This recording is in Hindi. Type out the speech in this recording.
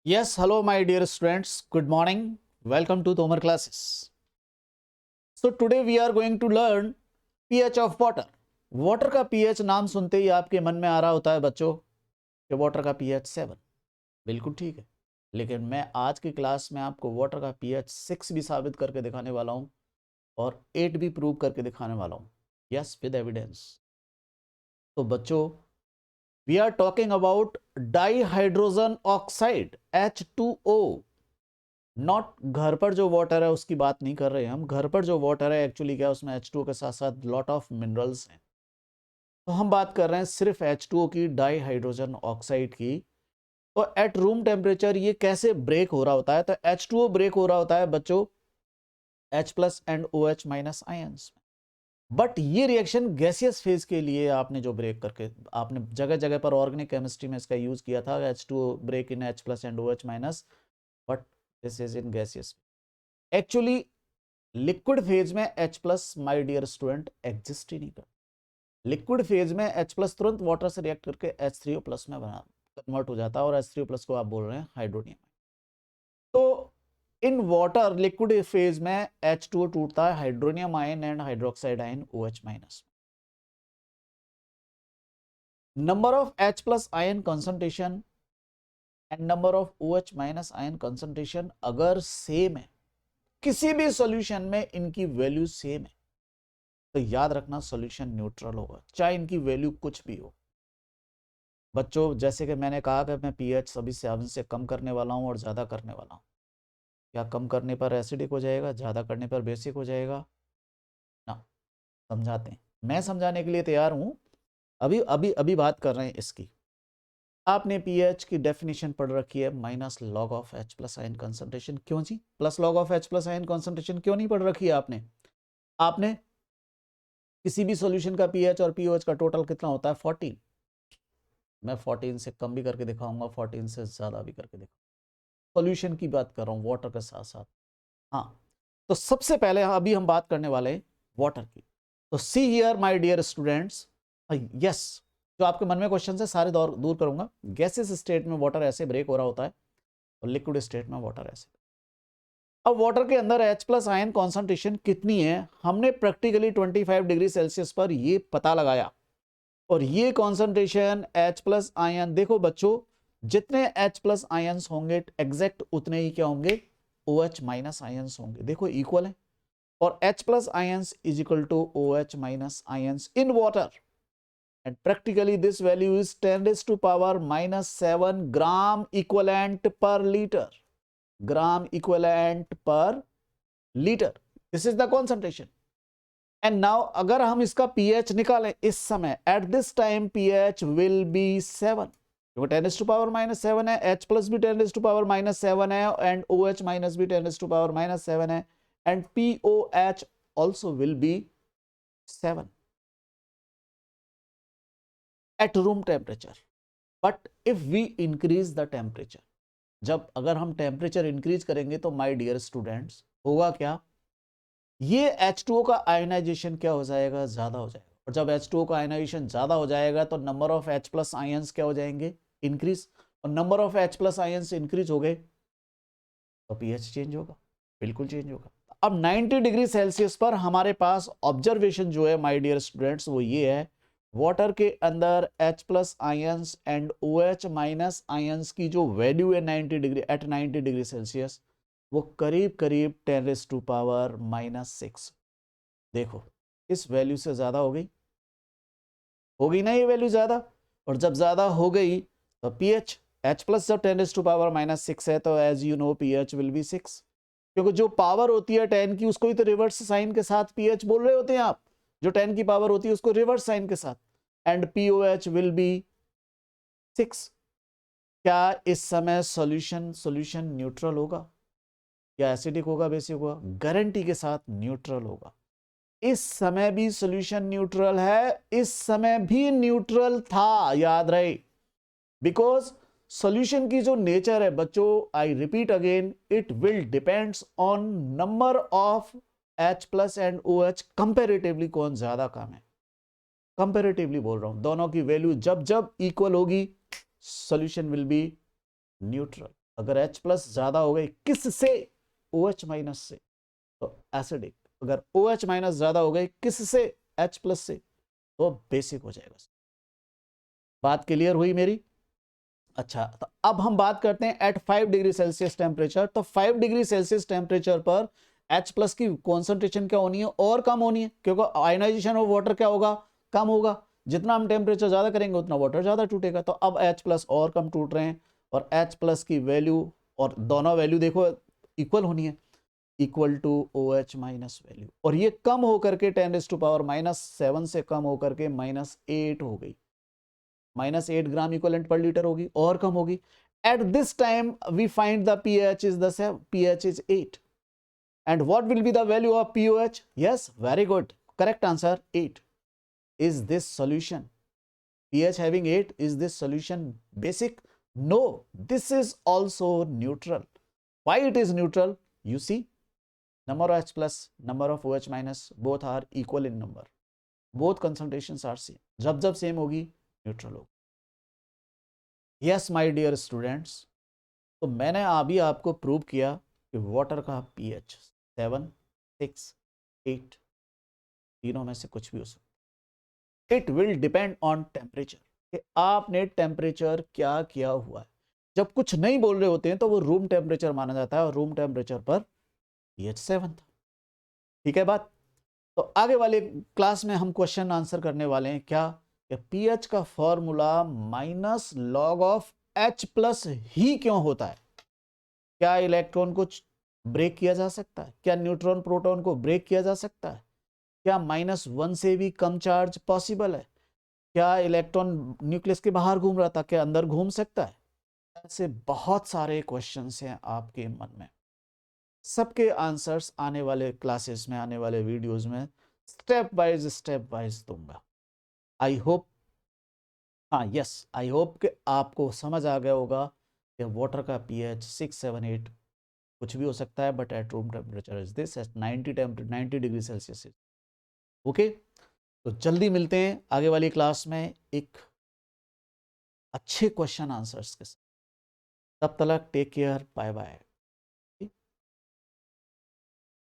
Yes, hello, my dear students. Good morning. Welcome to Tomar classes. So today we are going to learn pH of water. Water का pH नाम सुनते ही आपके मन में आ रहा होता है बच्चों कि वाटर का pH 7। बिल्कुल ठीक है, लेकिन मैं आज की क्लास में आपको वाटर का pH 6 भी साबित करके दिखाने वाला हूँ और 8 भी प्रूव करके दिखाने वाला हूँ। Yes, with evidence. तो बच्चों, we are talking about dihydrogen oxide H2O। Not घर पर जो वाटर है उसकी बात नहीं कर रहे हैं हम। घर पर जो वाटर है एक्चुअली क्या है, उसमें H2O के साथ साथ लॉट ऑफ मिनरल्स हैं। तो हम बात कर रहे हैं सिर्फ H2O की, डाई हाइड्रोजन ऑक्साइड की। तो एट रूम टेम्परेचर ये कैसे ब्रेक हो रहा होता है? तो H2O ब्रेक हो रहा होता है बच्चों H plus and OH minus ions में। बट ये रिएक्शन गैसियस फेज के लिए आपने जो ब्रेक करके आपने जगह जगह पर ऑर्गेनिक केमिस्ट्री में इसका यूज किया था, H2O break in H plus and OH minus, but this is in gaseous. Actually liquid phase में H plus my dear student exist ही नहीं करता। लिक्विड फेज में H प्लस तुरंत वाटर से रिएक्ट करके H3O प्लस में बना कन्वर्ट हो जाता है और H3O प्लस को आप बोल रहे हैं हाइड्रोनियम। तो इन वाटर लिक्विड फेज में H2O टूटता है hydronium ion and hydroxide ion OH minus. Number of H plus ion concentration and number of OH minus ion concentration अगर सेम है, किसी भी सॉल्यूशन में इनकी वैल्यू सेम है, तो याद रखना सॉल्यूशन न्यूट्रल होगा, चाहे इनकी वैल्यू कुछ भी हो। बच्चों, जैसे कि मैंने कहा कि मैं pH सभी 7 से कम करने वाला हूं और ज्यादा करने वाला हूं। क्या कम करने पर एसिडिक हो जाएगा, ज्यादा करने पर बेसिक हो जाएगा? ना, समझाते हैं। मैं समझाने के लिए तैयार हूं। अभी अभी अभी बात कर रहे हैं इसकी। आपने pH की डेफिनेशन पढ़ रखी है, minus log of H plus ion concentration. क्यों जी plus log of H plus ion concentration क्यों नहीं पढ़ रखी है आपने? आपने किसी भी सॉल्यूशन का pH और pOH का टोटल कितना होता है? 14। मैं 14 से कम भी करके दिखाऊंगा, 14 से ज्यादा भी करके दिखाऊंगा। सॉल्यूशन की बात कर रहा हूं, वाटर के साथ साथ। हाँ, तो सबसे पहले अभी हम बात करने वाले हैं वाटर की। तो see here my dear students, yes, जो आपके मन में क्वेश्चन है सारे दूर करूंगा। गैसेस स्टेट में वाटर ऐसे ब्रेक हो रहा होता है और लिक्विड स्टेट में वाटर ऐसे। अब वाटर के अंदर H प्लस आयन कॉन्सेंट्रेशन कितनी है, हमने प्रैक्टिकली 25 डिग्री सेल्सियस पर ये पता लगाया। और ये कॉन्सेंट्रेशन H प्लस आयन, देखो बच्चों, जितने H प्लस आयंस होंगे एग्जैक्ट उतने ही क्या होंगे? OH माइनस आयंस होंगे। देखो इक्वल है। और H plus ions is equal to OH minus ions in water, and practically this value is 10 raised to power minus 7 gram equivalent per liter. Gram equivalent per liter. This is the concentration. And now अगर हम इसका pH निकालें इस समय, at this time pH will be 7, क्योंकि 10 raised to power minus 7 है, H plus भी 10 raised to power minus 7 है, and OH minus भी 10 raised to power minus 7 है, and POH also will be 7 at room temperature. But if we increase the temperature, जब अगर हम टेम्परेचर इंक्रीज करेंगे तो माय डियर स्टूडेंट्स होगा क्या? ये H2O का आयनाइजेशन क्या हो जाएगा? ज्यादा हो जाएगा। और जब H2O का आयनाइजेशन ज्यादा हो जाएगा तो number of H plus ions क्या हो जाएंगे? इंक्रीज। और number of H plus ions increase हो गए तो pH चेंज होगा, बिल्कुल चेंज होगा। अब 90 डिग्री सेल्सियस पर हमारे पास ऑब्जर्वेशन जो है माय डियर स्टूडेंट्स वो ये है, वाटर के अंदर H plus ions and OH minus ions की जो वैल्यू है 90 डिग्री एट 90 डिग्री सेल्सियस, वो करीब करीब 10 रेज़ टू पावर माइनस 6। देखो इस वैल्यू से ज्यादा हो गई ना ये वैल्यू ज्यादा। और जब ज्यादा हो गई तो pH, H प्लस जब 10 रेज़ टू पावर माइनस 6 है तो as you know pH will be 6, क्योंकि जो पावर होती है 10 की उसको ही तो रिवर्स साइन के साथ pH बोल रहे होते हैं आप। जो 10 की पावर होती है उसको रिवर्स साइन के साथ, एंड POH विल बी 6। क्या इस समय सॉल्यूशन न्यूट्रल होगा या एसिडिक होगा, बेसिक होगा? गारंटी के साथ न्यूट्रल होगा। इस समय भी सॉल्यूशन न्यूट्रल है, इस समय भी न्यूट्रल था, याद रहे। बिकॉज सॉल्यूशन की जो नेचर है बच्चों, I repeat again, it will depends on number of H plus and OH comparatively कौन ज्यादा कम है। कंपेरेटिवली बोल रहा हूं, दोनों की वैल्यू जब जब इक्वल होगी सॉल्यूशन विल बी न्यूट्रल। अगर H प्लस ज्यादा हो गई किससे, OH माइनस से, तो एसिडिक। अगर OH माइनस ज्यादा हो गई किससे, H प्लस से, तो बेसिक हो जाएगा। बात क्लियर हुई मेरी? अच्छा, तो अब हम बात करते हैं एट 5 डिग्री सेल्सियस टेम्परेचर। तो 5 डिग्री सेल्सियस टेम्परेचर पर H प्लस की कॉन्सेंट्रेशन क्या होनी है, और कम होनी है, क्योंकि आयनाइजेशन ऑफ वाटर क्या होगा, कम होगा। जितना हम टेम्परेचर ज्यादा करेंगे उतना वाटर ज्यादा टूटेगा। तो अब H प्लस और कम टूट रहे हैं, और H प्लस की वैल्यू, और दोनों वैल्यू देखो इक्वल होनी है, equal to OH minus value, और ये कम होकर के 10⁻⁻7 से कम होकर के -8 हो गई, -8 ग्राम इक्वलेंट पर लीटर होगी, और कम होगी। At this time we find the pH is the same, pH is 8. And what will be the value of pOH? Yes, very good, correct answer 8. Is this solution, pH having 8, is this solution basic? No, this is also neutral. Why it is neutral? You see, number of H plus, number of OH minus, both are equal in number, both concentrations are same. जब जब सेम होगी न्यूट्रल होगी। यस माय डियर स्टूडेंट्स, तो मैंने अभी आपको प्रूव किया कि वाटर का पीएच 7, 6, 8 तीनों में से कुछ भी हो सकता है। It will depend on temperature, कि आपने टेम्परेचर क्या किया हुआ है। जब कुछ नहीं बोल रहे होते हैं तो वो रूम टेम्परेचर माना जाता है, और रूम टेम्परेचर पर पीएच 7 था। ठीक है बात? तो आगे वाले क्लास में हम क्वेश्चन आंसर करने वाले हैं क्या, कि पीएच का फॉर्मूला -log(H प्लस ही क्यों होता है। क्या इलेक्ट्रॉन को ब्रेक किया जा सकता है, क्या न्यूट्रॉन प्रोटॉन को ब्रेक किया जा सकता है, क्या -1 से भी कम चार्ज पॉसिबल है, क्या इलेक्ट्रॉन न्यूक्लियस के बाहर घूम रहा था, क्या अंदर घूम सकता है। ऐसे बहुत सारे क्वेश्चंस हैं आपके मन में, सबके आंसर्स आने वाले क्लासेस में, आने वाले वीडियोस में स्टेप वाइज दूंगा। आई होप, हाँ यस, आई होप कि आपको समझ आ गया होगा कि वाटर का पीएच 6, 7, 8 कुछ भी हो सकता है, but at room temperature is this, at 90 degree Celsius. Okay, तो जल्दी मिलते हैं आगे वाली क्लास में एक अच्छे क्वेश्चन आंसर्स के साथ। तब तक टेक केयर, बाय बाय।